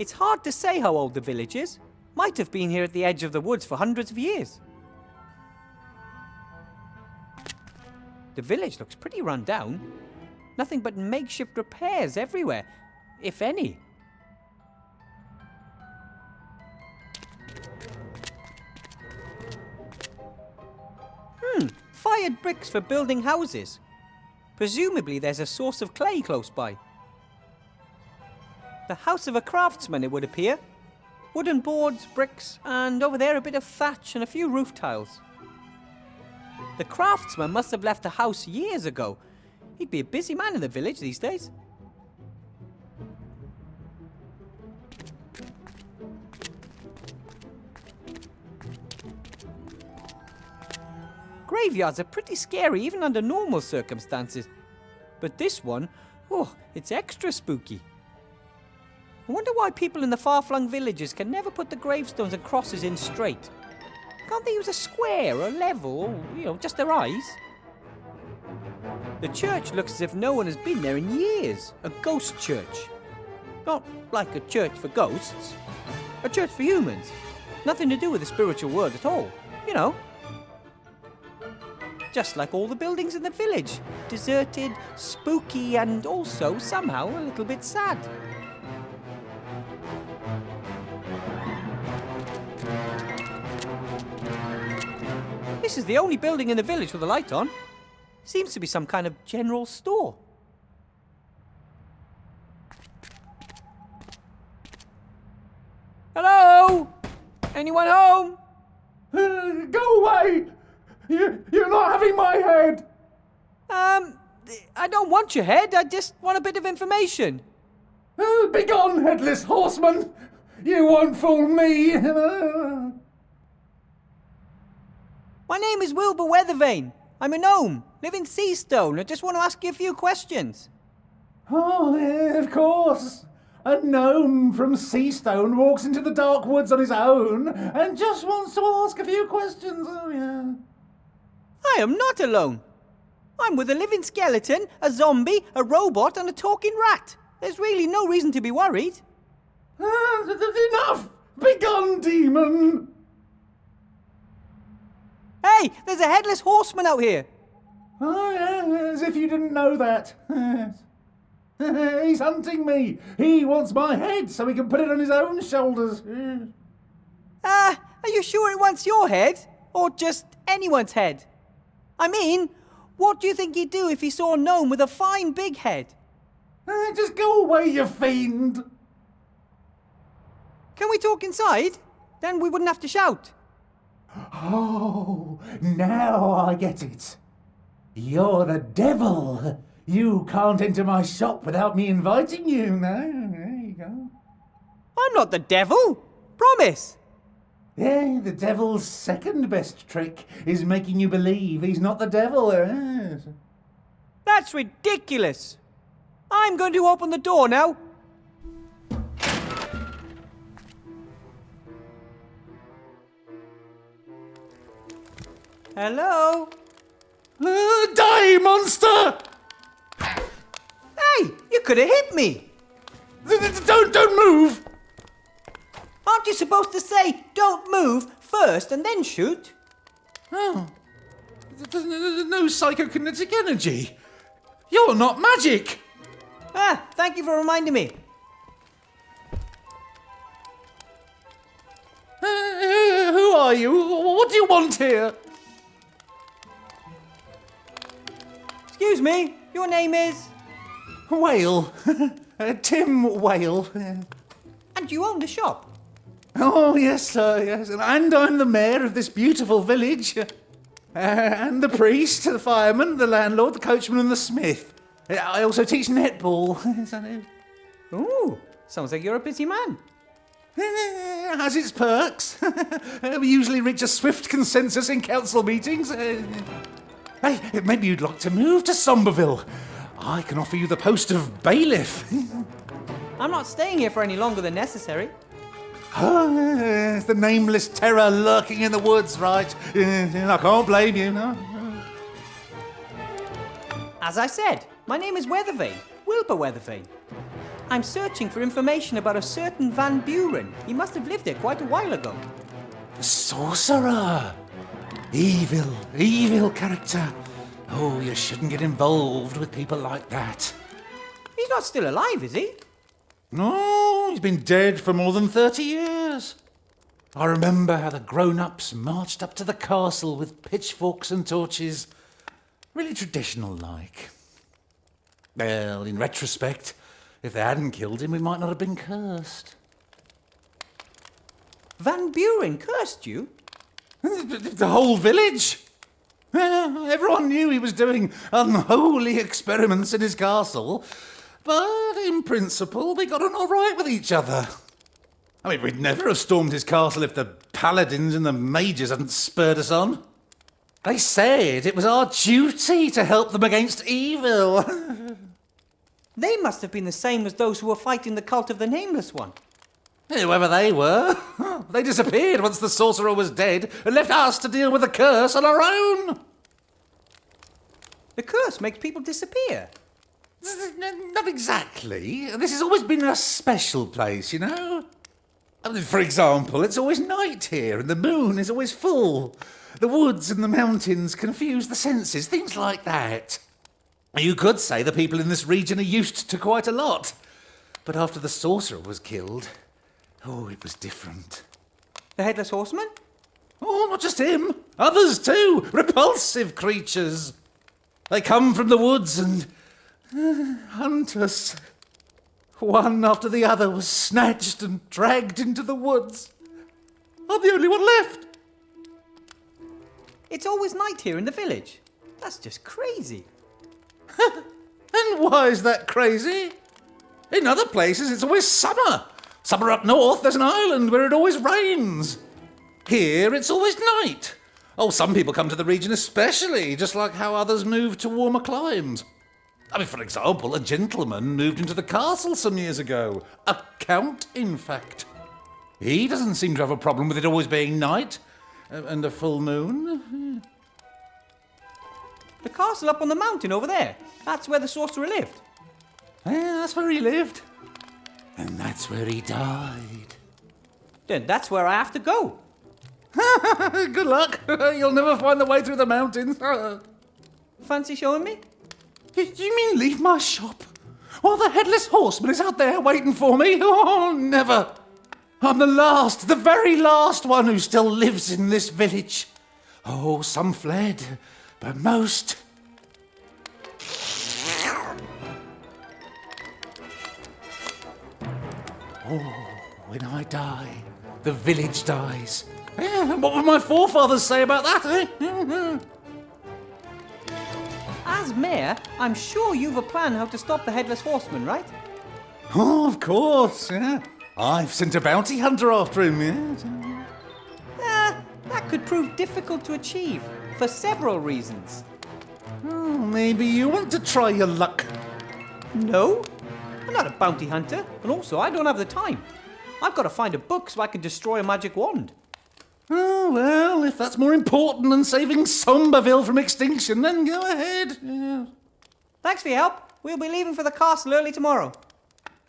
It's hard to say how old the village is. Might have been here at the edge of the woods for hundreds of years. The village looks pretty run down. Nothing but makeshift repairs everywhere, if any. Fired bricks for building houses. Presumably there's a source of clay close by. The house of a craftsman, it would appear. Wooden boards, bricks, and over there a bit of thatch and a few roof tiles. The craftsman must have left the house years ago. He'd be a busy man in the village these days. Graveyards are pretty scary even under normal circumstances. But this one, it's extra spooky. I wonder why people in the far-flung villages can never put the gravestones and crosses in straight. Can't they use a square or level or, just their eyes? The church looks as if no one has been there in years. A ghost church. Not like a church for ghosts. A church for humans. Nothing to do with the spiritual world at all. Just like all the buildings in the village. Deserted, spooky, and also somehow a little bit sad. This is the only building in the village with a light on. Seems to be some kind of general store. Hello? Anyone home? Go away! You're not having my head! I don't want your head, I just want a bit of information. Begone, headless horseman! You won't fool me! My name is Wilbur Weathervane. I'm a gnome, live in Seastone. I just want to ask you a few questions. Oh, yeah, of course. A gnome from Seastone walks into the dark woods on his own and just wants to ask a few questions. Oh, yeah. I am not alone. I'm with a living skeleton, a zombie, a robot, and a talking rat. There's really no reason to be worried. Enough! Begone, demon! Hey, there's a headless horseman out here. Oh, yeah, as if you didn't know that. He's hunting me. He wants my head so he can put it on his own shoulders. Are you sure it wants your head? Or just anyone's head? I mean, what do you think he'd do if he saw a gnome with a fine big head? Just go away, you fiend! Can we talk inside? Then we wouldn't have to shout. Oh, now I get it. You're the devil. You can't enter my shop without me inviting you. No, there you go. I'm not the devil. Promise. Yeah, the devil's second best trick is making you believe he's not the devil. Yes. That's ridiculous. I'm going to open the door now. Hello? Die, monster! Hey, you could have hit me. Don't move! Aren't you supposed to say, don't move first and then shoot? Oh. No psychokinetic energy. You're not magic. Thank you for reminding me. Who are you? What do you want here? Excuse me, your name is? Whale. Tim Whale. And you own the shop? Oh, yes, sir, yes. And I'm the mayor of this beautiful village. And the priest, the fireman, the landlord, the coachman, and the smith. I also teach netball. Ooh, sounds like you're a busy man. Has its perks. We usually reach a swift consensus in council meetings. Hey, maybe you'd like to move to Somberville. I can offer you the post of bailiff. I'm not staying here for any longer than necessary. The nameless terror lurking in the woods, right? I can't blame you, no. As I said, my name is Weathervane, Wilbur Weathervane. I'm searching for information about a certain Van Buren. He must have lived there quite a while ago. The sorcerer! Evil character. Oh, you shouldn't get involved with people like that. He's not still alive, is he? No, he's been dead for more than 30 years. I remember how the grown-ups marched up to the castle with pitchforks and torches. Really traditional-like. Well, in retrospect, if they hadn't killed him, we might not have been cursed. Van Buren cursed you? The whole village. Everyone knew he was doing unholy experiments in his castle, but in principle we got on all right with each other. I mean, we'd never have stormed his castle if the paladins and the mages hadn't spurred us on. They said it was our duty to help them against evil. They must have been the same as those who were fighting the cult of the Nameless One. Whoever they were, they disappeared once the sorcerer was dead and left us to deal with the curse on our own. The curse makes people disappear. Not exactly. This has always been a special place, you know? I mean, for example, it's always night here and the moon is always full. The woods and the mountains confuse the senses, things like that. You could say the people in this region are used to quite a lot. But after the sorcerer was killed, oh, it was different. The Headless Horseman? Oh, not just him. Others too. Repulsive creatures. They come from the woods and hunt us. One after the other was snatched and dragged into the woods. I'm the only one left. It's always night here in the village. That's just crazy. And why is that crazy? In other places it's always summer. Summer up north, there's an island where it always rains. Here it's always night. Oh, some people come to the region especially, just like how others move to warmer climes. I mean, for example, a gentleman moved into the castle some years ago. A count, in fact. He doesn't seem to have a problem with it always being night and a full moon. The castle up on the mountain over there. That's where the sorcerer lived. Yeah, that's where he lived. And that's where he died. Then that's where I have to go. Good luck. You'll never find the way through the mountains. Fancy showing me? You mean leave my shop? While the Headless Horseman is out there waiting for me? Oh, never. I'm the very last one who still lives in this village. Oh, some fled, but most... Oh, when I die, the village dies. Yeah, what would my forefathers say about that, eh? As mayor, I'm sure you've a plan how to stop the Headless Horseman, right? Oh, of course, yeah. I've sent a bounty hunter after him, yeah. That could prove difficult to achieve, for several reasons. Oh, maybe you want to try your luck. No, I'm not a bounty hunter, and also I don't have the time. I've got to find a book so I can destroy a magic wand. Oh, well, if that's more important than saving Somberville from extinction, then go ahead. Yeah. Thanks for your help. We'll be leaving for the castle early tomorrow.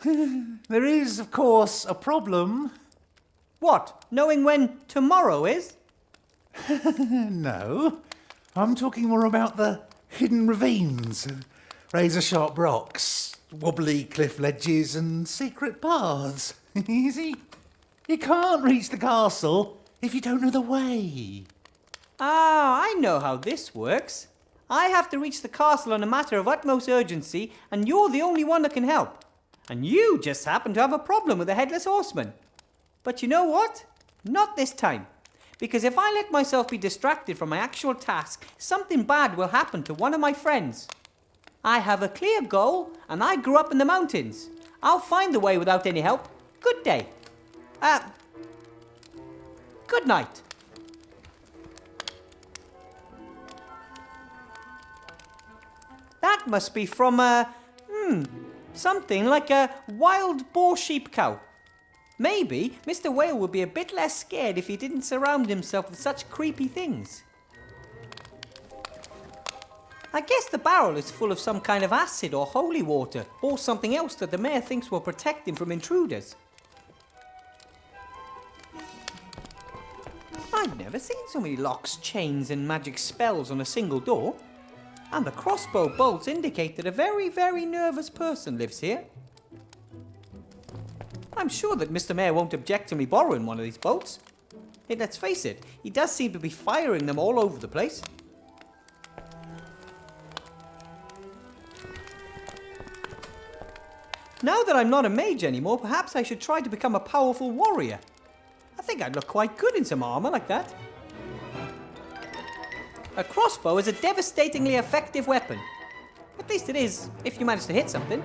There is, of course, a problem. What? Knowing when tomorrow is? No, I'm talking more about the hidden ravines, razor-sharp rocks, wobbly cliff ledges and secret paths. See? You can't reach the castle if you don't know the way. Ah, I know how this works. I have to reach the castle on a matter of utmost urgency, and you're the only one that can help. And you just happen to have a problem with the Headless Horseman. But you know what? Not this time. Because if I let myself be distracted from my actual task, something bad will happen to one of my friends. I have a clear goal, and I grew up in the mountains. I'll find the way without any help. Good day. Good night. That must be from something like a wild boar sheep cow. Maybe Mr. Whale would be a bit less scared if he didn't surround himself with such creepy things. I guess the barrel is full of some kind of acid or holy water, or something else that the mayor thinks will protect him from intruders. I've never seen so many locks, chains and magic spells on a single door. And the crossbow bolts indicate that a very, very nervous person lives here. I'm sure that Mr. Mayor won't object to me borrowing one of these bolts. Hey, let's face it, he does seem to be firing them all over the place. Now that I'm not a mage anymore, perhaps I should try to become a powerful warrior. I think I'd look quite good in some armor like that. A crossbow is a devastatingly effective weapon. At least it is, if you manage to hit something.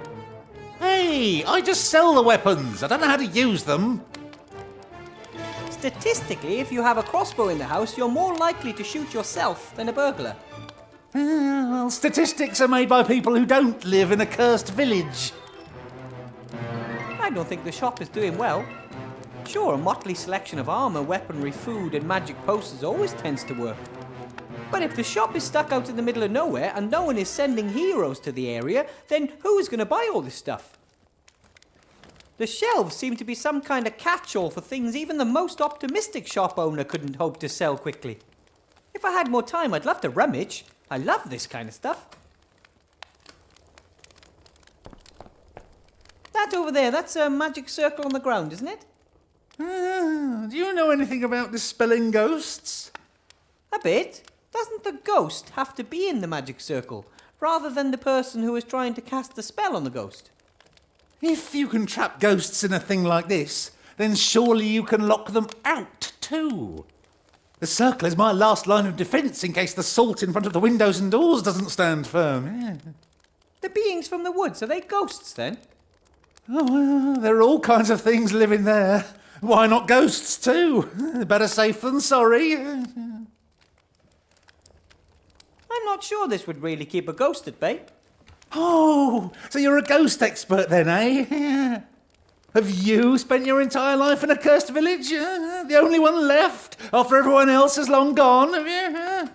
Hey, I just sell the weapons. I don't know how to use them. Statistically, if you have a crossbow in the house, you're more likely to shoot yourself than a burglar. Well, statistics are made by people who don't live in a cursed village. I don't think the shop is doing well. Sure, a motley selection of armor, weaponry, food and magic posters always tends to work. But if the shop is stuck out in the middle of nowhere and no one is sending heroes to the area, then who is going to buy all this stuff? The shelves seem to be some kind of catch-all for things even the most optimistic shop owner couldn't hope to sell quickly. If I had more time, I'd love to rummage. I love this kind of stuff. That over there, that's a magic circle on the ground, isn't it? Do you know anything about dispelling ghosts? A bit. Doesn't the ghost have to be in the magic circle, rather than the person who is trying to cast the spell on the ghost? If you can trap ghosts in a thing like this, then surely you can lock them out too. The circle is my last line of defence in case the salt in front of the windows and doors doesn't stand firm. Yeah. The beings from the woods, are they ghosts then? Oh, well, there are all kinds of things living there. Why not ghosts too? Better safe than sorry. I'm not sure this would really keep a ghost at bay. Oh, so you're a ghost expert then, eh? Have you spent your entire life in a cursed village? The only one left after everyone else has long gone, have you?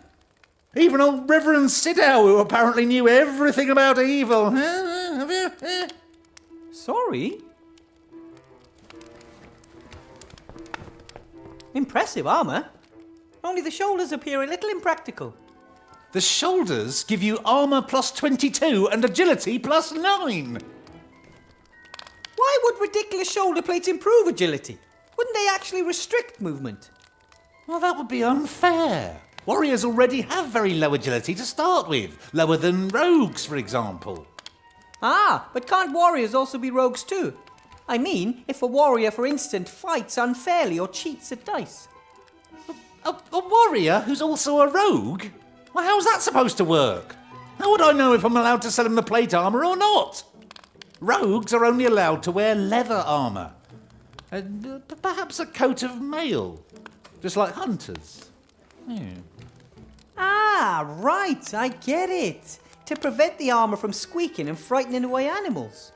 Even old Reverend Sidow, who apparently knew everything about evil. Have you? Sorry? Impressive armour. Only the shoulders appear a little impractical. The shoulders give you armour plus 22 and agility plus 9. Why would ridiculous shoulder plates improve agility? Wouldn't they actually restrict movement? Well, that would be unfair. Warriors already have very low agility to start with. Lower than rogues, for example. Ah, but can't warriors also be rogues too? I mean, if a warrior, for instance, fights unfairly or cheats at dice. A warrior who's also a rogue? Well, how's that supposed to work? How would I know if I'm allowed to sell him the plate armour or not? Rogues are only allowed to wear leather armour. And perhaps a coat of mail. Just like hunters. Ah, right, I get it. To prevent the armour from squeaking and frightening away animals.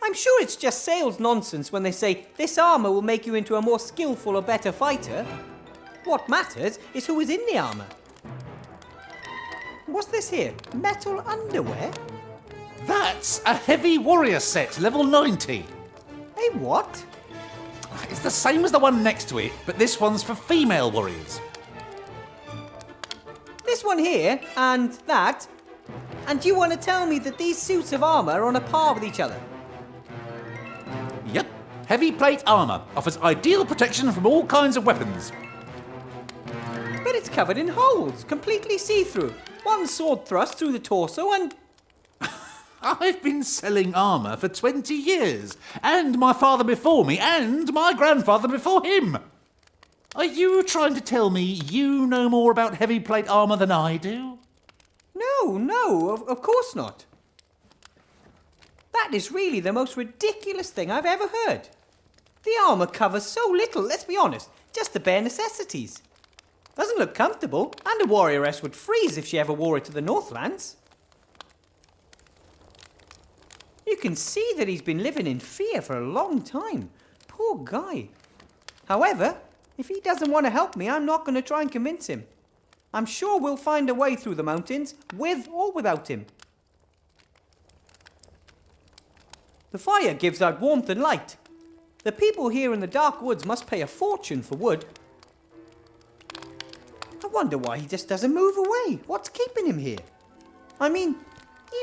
I'm sure it's just sales nonsense when they say this armour will make you into a more skillful or better fighter. What matters is who is in the armour. What's this here? Metal underwear? That's a heavy warrior set, level 90. Hey, what? It's the same as the one next to it, but this one's for female warriors. This one here, and that. And you want to tell me that these suits of armour are on a par with each other? Yep. Heavy plate armour offers ideal protection from all kinds of weapons. But it's covered in holes, completely see-through. One sword thrust through the torso and... I've been selling armour for 20 years, and my father before me, and my grandfather before him. Are you trying to tell me you know more about heavy plate armour than I do? No, of course not. That is really the most ridiculous thing I've ever heard. The armour covers so little, let's be honest, just the bare necessities. Doesn't look comfortable, and a warrioress would freeze if she ever wore it to the Northlands. You can see that he's been living in fear for a long time. Poor guy. However, if he doesn't want to help me, I'm not going to try and convince him. I'm sure we'll find a way through the mountains, with or without him. The fire gives out warmth and light. The people here in the dark woods must pay a fortune for wood. I wonder why he just doesn't move away. What's keeping him here? I mean,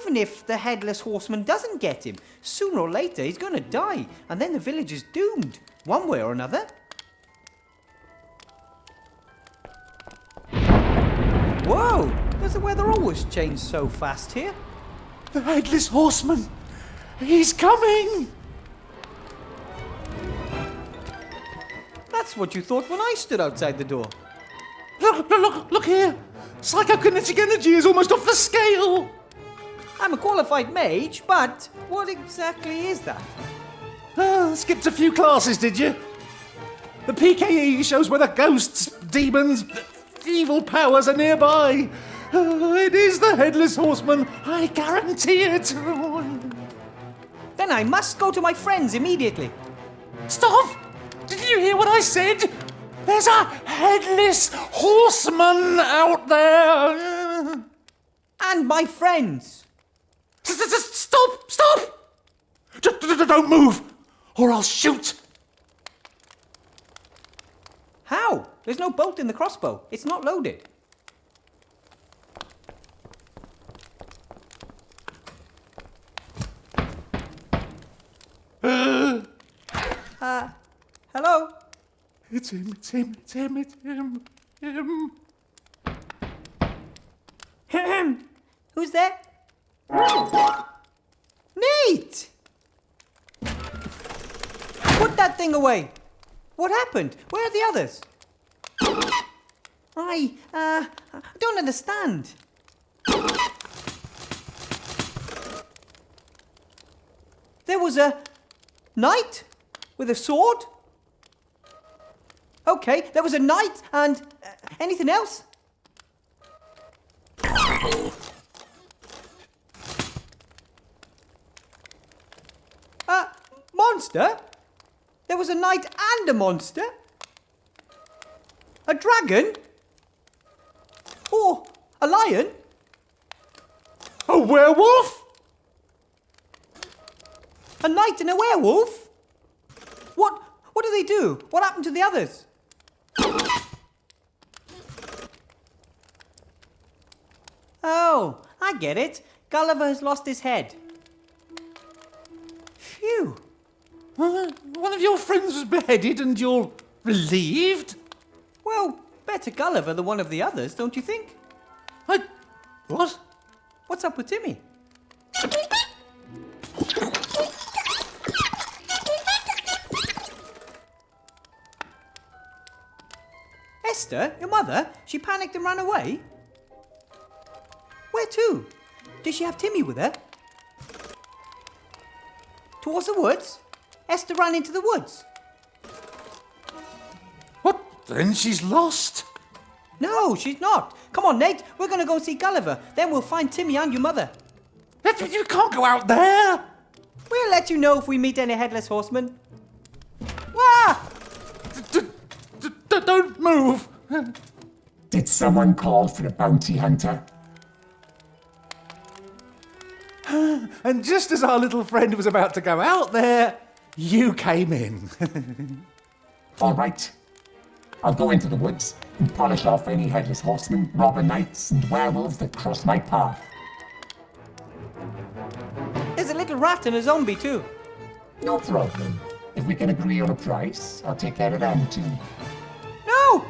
even if the headless horseman doesn't get him, sooner or later he's going to die, and then the village is doomed, one way or another. Whoa! Does the weather always change so fast here? The headless horseman! He's coming! That's what you thought when I stood outside the door. Look here! Psychokinetic energy is almost off the scale! I'm a qualified mage, but what exactly is that? Skipped a few classes, did you? The PKE shows whether ghosts, demons, evil powers are nearby. It is the Headless Horseman, I guarantee it. Then I must go to my friends immediately. Stop! Did you hear what I said? There's a Headless Horseman out there. And my friends. Stop! Stop! Don't move, or I'll shoot. How? There's no bolt in the crossbow. It's not loaded. Hello? It's him. Who's there? Nate! Put that thing away. What happened? Where are the others? I don't understand. There was a knight with a sword? Okay, there was a knight and anything else? Monster? There was a knight and a monster? A dragon? Or a lion? A werewolf? A knight and a werewolf? What do they do? What happened to the others? Oh, I get it. Gulliver has lost his head. Phew. One of your friends was beheaded and you're relieved? Well, better Gulliver than one of the others, don't you think? What? What's up with Timmy? Esther, your mother, she panicked and ran away? Where to? Did she have Timmy with her? Towards the woods? Esther ran into the woods. What? Then she's lost? No, she's not. Come on, Nate. We're going to go see Gulliver. Then we'll find Timmy and your mother. You can't go out there! We'll let you know if we meet any headless horsemen. Wah! Don't move! Did someone call for a bounty hunter? And just as our little friend was about to go out there, you came in. All right. I'll go into the woods and polish off any headless horsemen, robber knights, and werewolves that cross my path. There's a little rat and a zombie too. No problem. If we can agree on a price, I'll take care of them too. No!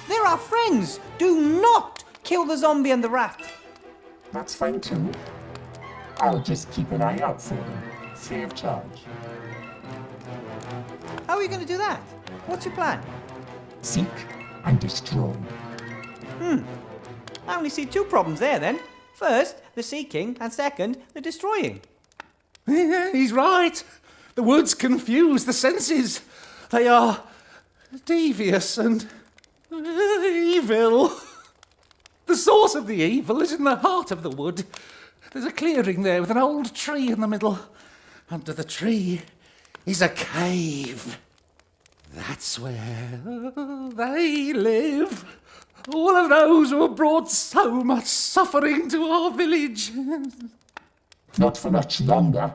They're our friends. Do not kill the zombie and the rat. That's fine too. I'll just keep an eye out for them, free of charge. How are you going to do that? What's your plan? Seek and destroy. I only see two problems there then. First, the seeking, and second, the destroying. He's right. The woods confuse the senses. They are devious and evil. The source of the evil is in the heart of the wood. There's a clearing there with an old tree in the middle. Under the tree is a cave. That's where they live. All of those who have brought so much suffering to our village. Not for much longer.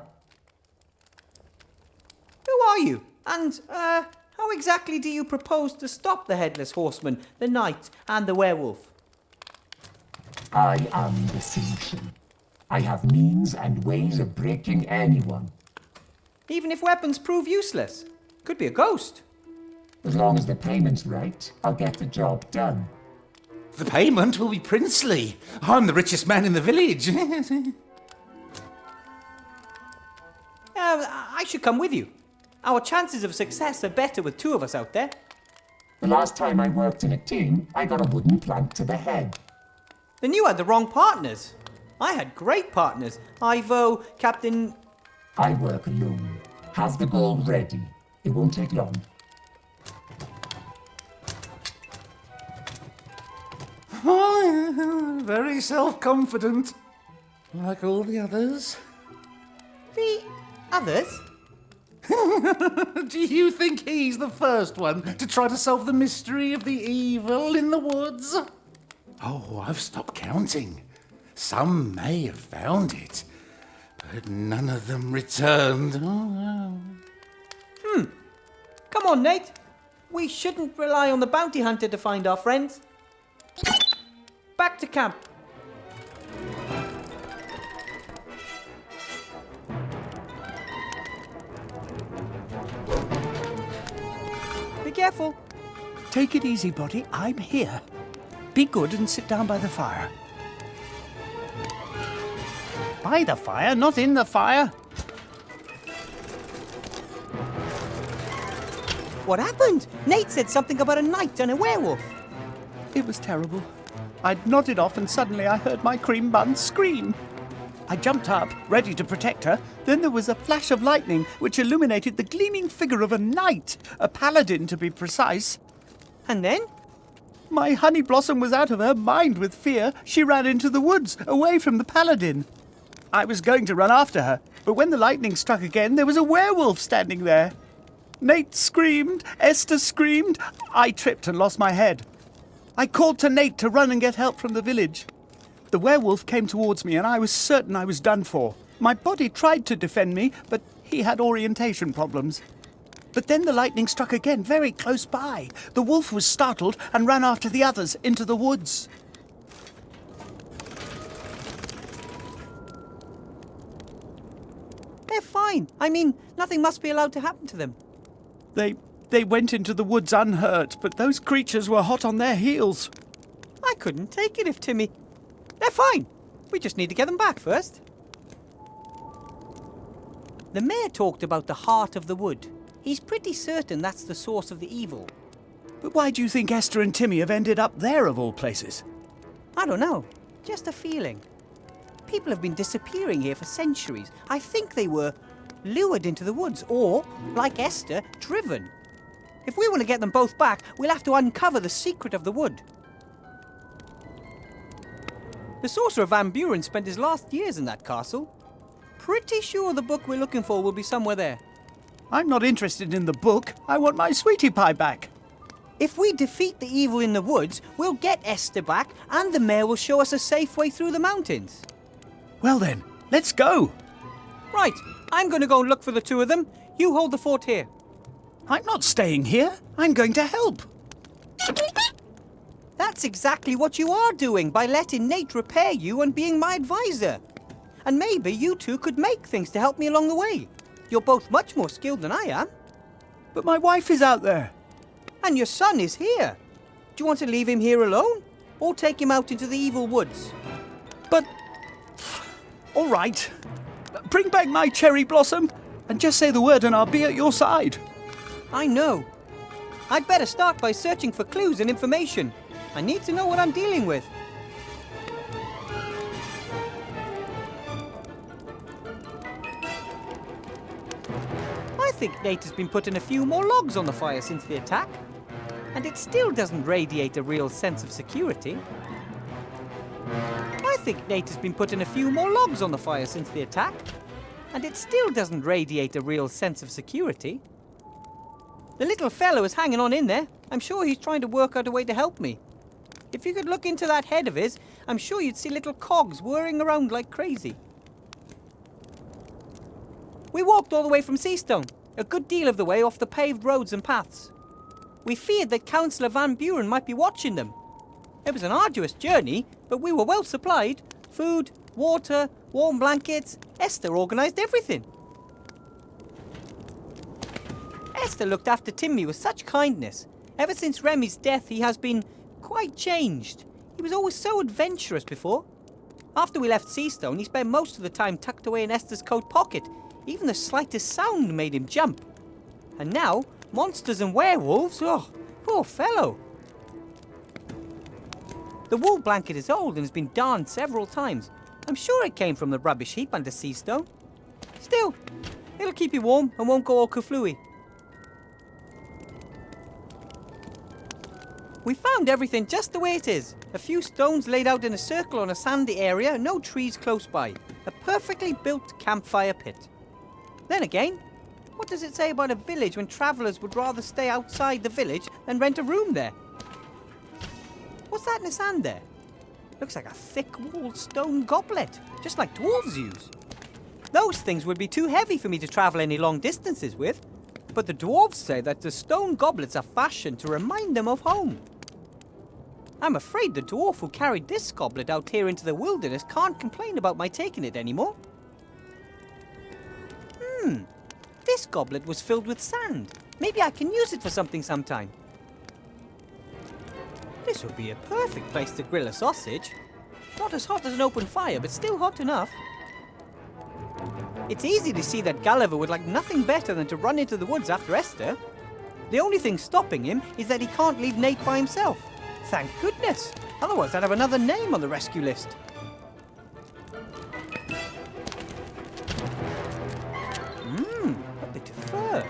Who are you? And, how exactly do you propose to stop the Headless Horseman, the Knight, and the Werewolf? I am the solution. I have means and ways of breaking anyone. Even if weapons prove useless? Could be a ghost. As long as the payment's right, I'll get the job done. The payment will be princely. I'm the richest man in the village. I should come with you. Our chances of success are better with two of us out there. The last time I worked in a team, I got a wooden plank to the head. Then you had the wrong partners. I had great partners. Ivo, Captain... I work alone. Have the gold ready. It won't take long. Oh, very self-confident. Like all the others. The others? Do you think he's the first one to try to solve the mystery of the evil in the woods? Oh, I've stopped counting. Some may have found it, but none of them returned. Oh. Come on, Nate. We shouldn't rely on the bounty hunter to find our friends. Back to camp. Be careful. Take it easy, buddy. I'm here. Be good and sit down by the fire. By the fire, not in the fire. What happened? Nate said something about a knight and a werewolf. It was terrible. I'd nodded off and suddenly I heard my cream bun scream. I jumped up, ready to protect her. Then there was a flash of lightning which illuminated the gleaming figure of a knight, a paladin to be precise. And then? My honey blossom was out of her mind with fear. She ran into the woods, away from the paladin. I was going to run after her, but when the lightning struck again, there was a werewolf standing there. Nate screamed, Esther screamed. I tripped and lost my head. I called to Nate to run and get help from the village. The werewolf came towards me and I was certain I was done for. My body tried to defend me, but he had orientation problems. But then the lightning struck again, very close by. The wolf was startled and ran after the others into the woods. They're fine. I mean, nothing must be allowed to happen to them. They went into the woods unhurt, but those creatures were hot on their heels. I couldn't take it if Timmy... They're fine. We just need to get them back first. The mayor talked about the heart of the wood. He's pretty certain that's the source of the evil. But why do you think Esther and Timmy have ended up there of all places? I don't know. Just a feeling. People have been disappearing here for centuries. I think they were lured into the woods or, like Esther, driven. If we want to get them both back, we'll have to uncover the secret of the wood. The sorcerer Van Buren spent his last years in that castle. Pretty sure the book we're looking for will be somewhere there. I'm not interested in the book. I want my sweetie pie back. If we defeat the evil in the woods, we'll get Esther back and the mayor will show us a safe way through the mountains. Well then, let's go. Right, I'm going to go and look for the two of them. You hold the fort here. I'm not staying here. I'm going to help. That's exactly what you are doing by letting Nate repair you and being my advisor. And maybe you two could make things to help me along the way. You're both much more skilled than I am. But my wife is out there. And your son is here. Do you want to leave him here alone? Or take him out into the evil woods? But... all right. Bring back my cherry blossom and just say the word and I'll be at your side. I know. I'd better start by searching for clues and information. I need to know what I'm dealing with. I think Nate has been putting a few more logs on the fire since the attack. And it still doesn't radiate a real sense of security. I think Nate has been putting a few more logs on the fire since the attack. And it still doesn't radiate a real sense of security. The little fellow is hanging on in there. I'm sure he's trying to work out a way to help me. If you could look into that head of his, I'm sure you'd see little cogs whirring around like crazy. We walked all the way from Seastone, a good deal of the way off the paved roads and paths. We feared that Councillor Van Buren might be watching them. It was an arduous journey, but we were well supplied. Food, water, warm blankets. Esther organised everything. Esther looked after Timmy with such kindness. Ever since Remy's death, he has been quite changed. He was always so adventurous before. After we left Seastone, he spent most of the time tucked away in Esther's coat pocket. Even the slightest sound made him jump. And now, monsters and werewolves, oh, poor fellow. The wool blanket is old and has been darned several times. I'm sure it came from the rubbish heap under Seastone. Still, it'll keep you warm and won't go all kaflooey. We found everything just the way it is. A few stones laid out in a circle on a sandy area, no trees close by. A perfectly built campfire pit. Then again, what does it say about a village when travellers would rather stay outside the village than rent a room there? What's that in the sand there? Looks like a thick-walled stone goblet, just like dwarves use. Those things would be too heavy for me to travel any long distances with, but the dwarves say that the stone goblets are fashioned to remind them of home. I'm afraid the dwarf who carried this goblet out here into the wilderness can't complain about my taking it anymore. This goblet was filled with sand. Maybe I can use it for something sometime. This would be a perfect place to grill a sausage. Not as hot as an open fire, but still hot enough. It's easy to see that Gulliver would like nothing better than to run into the woods after Esther. The only thing stopping him is that he can't leave Nate by himself. Thank goodness. Otherwise, I'd have another name on the rescue list. A bit of fur.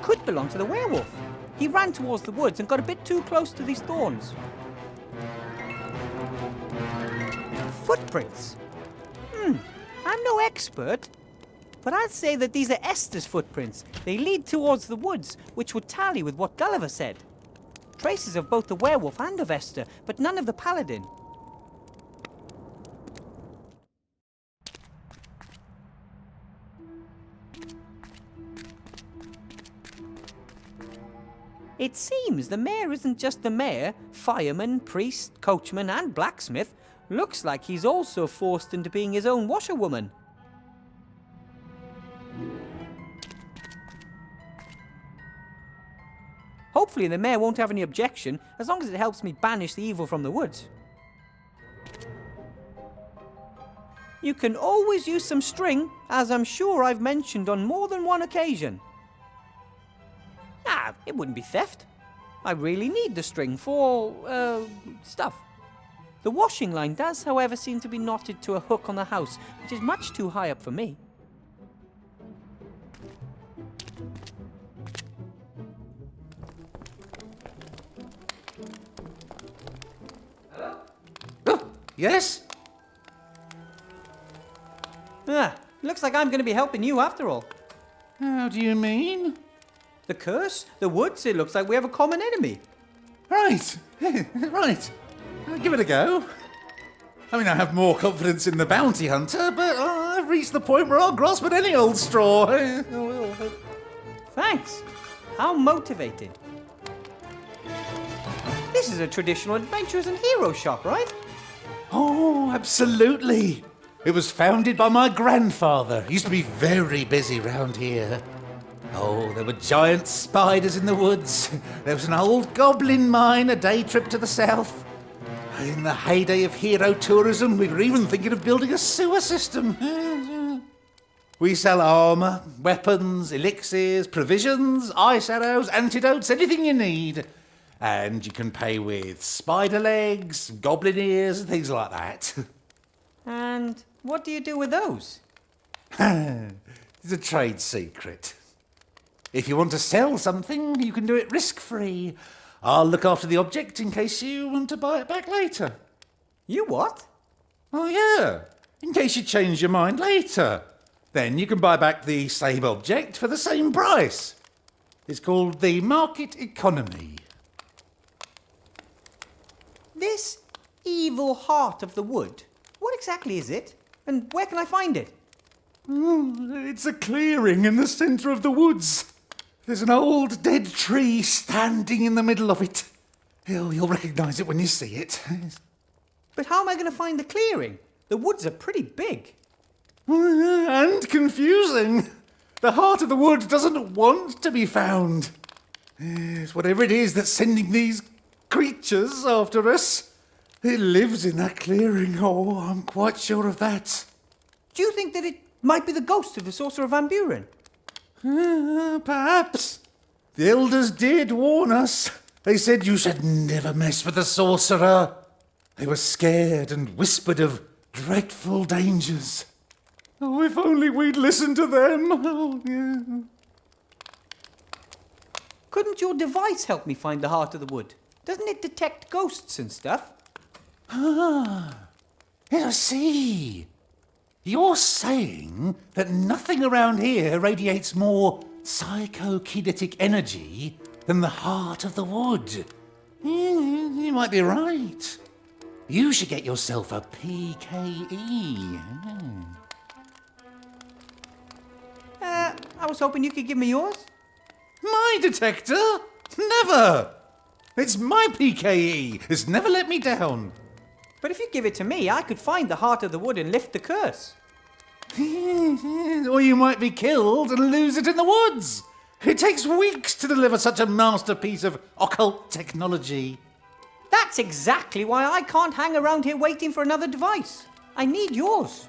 Could belong to the werewolf. He ran towards the woods and got a bit too close to these thorns. Footprints. I'm no expert, but I'd say that these are Esther's footprints. They lead towards the woods, which would tally with what Gulliver said. Traces of both the werewolf and of Esther, but none of the paladin. It seems the mayor isn't just the mayor, fireman, priest, coachman and blacksmith. Looks like he's also forced into being his own washerwoman. Hopefully the mayor won't have any objection, as long as it helps me banish the evil from the woods. You can always use some string, as I'm sure I've mentioned on more than one occasion. It wouldn't be theft. I really need the string for, stuff. The washing line does, however, seem to be knotted to a hook on the house, which is much too high up for me. Oh, yes? Looks like I'm going to be helping you after all. How do you mean? The curse? The woods? It looks like we have a common enemy. Right, right. Give it a go. I mean, I have more confidence in the bounty hunter, but I've reached the point where I'll grasp at any old straw. Thanks. How motivating. This is a traditional adventurers and heroes shop, right? Oh, absolutely. It was founded by my grandfather. He used to be very busy round here. Oh, there were giant spiders in the woods. There was an old goblin mine a day trip to the south. In the heyday of hero tourism, we were even thinking of building a sewer system. We sell armour, weapons, elixirs, provisions, ice arrows, antidotes, anything you need. And you can pay with spider legs, goblin ears, things like that. And what do you do with those? It's a trade secret. If you want to sell something, you can do it risk-free. I'll look after the object in case you want to buy it back later. You what? Oh, yeah. In case you change your mind later. Then you can buy back the same object for the same price. It's called the market economy. This evil heart of the wood, what exactly is it? And where can I find it? It's a clearing in the centre of the woods. There's an old dead tree standing in the middle of it. You'll recognise it when you see it. But how am I going to find the clearing? The woods are pretty big. And confusing. The heart of the wood doesn't want to be found. Yes, whatever it is that's sending these creatures after us, it lives in that clearing. Oh, I'm quite sure of that. Do you think that it might be the ghost of the Sorcerer of Van Buren? Perhaps. The elders did warn us. They said you should never mess with the sorcerer. They were scared and whispered of dreadful dangers. Oh, if only we'd listened to them. Oh, yeah. Couldn't your device help me find the heart of the wood? Doesn't it detect ghosts and stuff? Ah, I see. You're saying that nothing around here radiates more psychokinetic energy than the heart of the wood. You might be right. You should get yourself a PKE. I was hoping you could give me yours. My detector? Never! It's my PKE. It's never let me down. But if you give it to me, I could find the heart of the wood and lift the curse. Or you might be killed and lose it in the woods. It takes weeks to deliver such a masterpiece of occult technology. That's exactly why I can't hang around here waiting for another device. I need yours.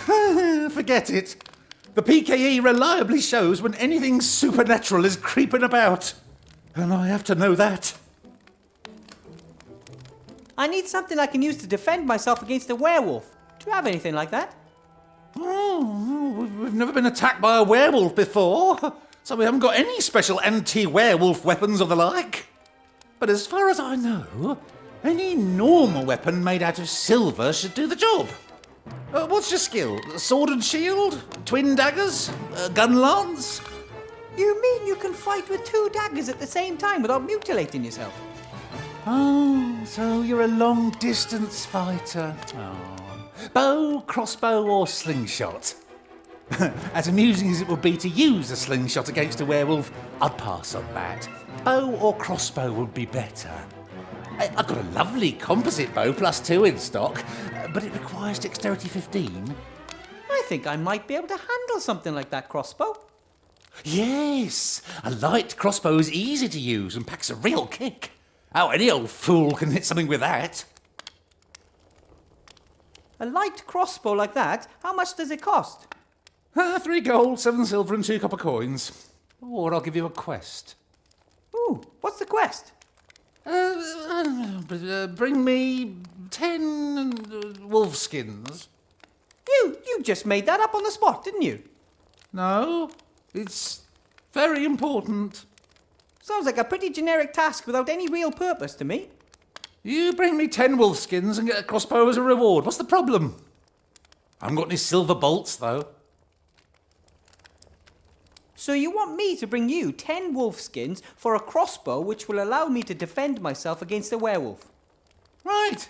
Forget it. The PKE reliably shows when anything supernatural is creeping about. And I have to know that. I need something I can use to defend myself against a werewolf. Do you have anything like that? Oh, we've never been attacked by a werewolf before, so we haven't got any special anti-werewolf weapons or the like. But as far as I know, any normal weapon made out of silver should do the job. What's your skill? Sword and shield? Twin daggers? Gun lance? You mean you can fight with two daggers at the same time without mutilating yourself? Oh, so you're a long-distance fighter. Oh. Bow, crossbow or slingshot? As amusing as it would be to use a slingshot against a werewolf, I'd pass on that. Bow or crossbow would be better. I've got a lovely composite bow +2 in stock, but it requires dexterity 15. I think I might be able to handle something like that crossbow. Yes, a light crossbow is easy to use and packs a real kick. Oh, any old fool can hit something with that. A light crossbow like that, how much does it cost? 3 gold, 7 silver and 2 copper coins. Or I'll give you a quest. Ooh, what's the quest? Bring me 10 wolf skins. You just made that up on the spot, didn't you? No, it's very important. Sounds like a pretty generic task without any real purpose to me. You bring me 10 wolf skins and get a crossbow as a reward. What's the problem? I haven't got any silver bolts, though. So you want me to bring you 10 wolf skins for a crossbow which will allow me to defend myself against a werewolf? Right.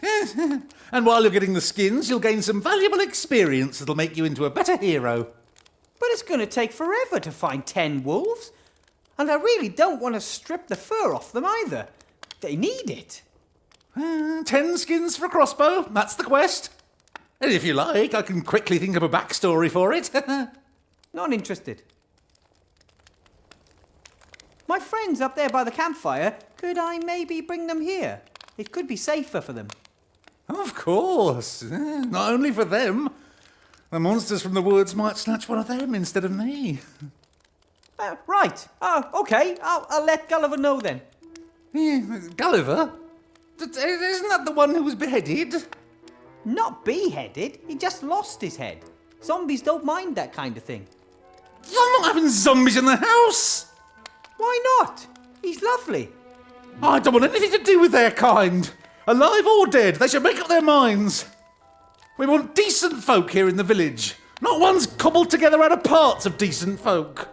And while you're getting the skins, you'll gain some valuable experience that'll make you into a better hero. But it's going to take forever to find 10 wolves. And I really don't want to strip the fur off them either. They need it. 10 skins for a crossbow, that's the quest. And if you like, I can quickly think of a backstory for it. Not interested. My friends up there by the campfire, could I maybe bring them here? It could be safer for them. Of course. Not only for them. The monsters from the woods might snatch one of them instead of me. Right. Okay. I'll let Gulliver know then. Gulliver? Isn't that the one who was beheaded? Not beheaded. He just lost his head. Zombies don't mind that kind of thing. I'm not having zombies in the house. Why not? He's lovely. I don't want anything to do with their kind. Alive or dead, they should make up their minds. We want decent folk here in the village, not ones cobbled together out of parts of decent folk.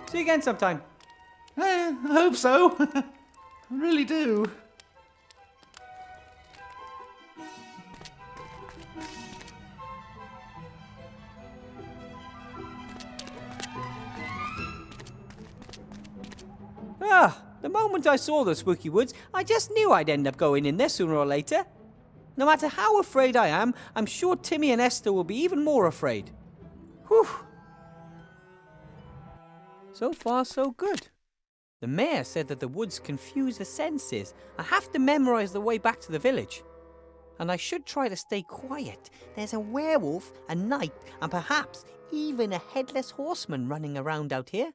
See you again sometime. I hope so. I really do. Ah, the moment I saw the spooky woods, I just knew I'd end up going in there sooner or later. No matter how afraid I am, I'm sure Timmy and Esther will be even more afraid. Whew. So far, so good. The mayor said that the woods confuse the senses. I have to memorize the way back to the village. And I should try to stay quiet. There's a werewolf, a knight, and perhaps even a headless horseman running around out here.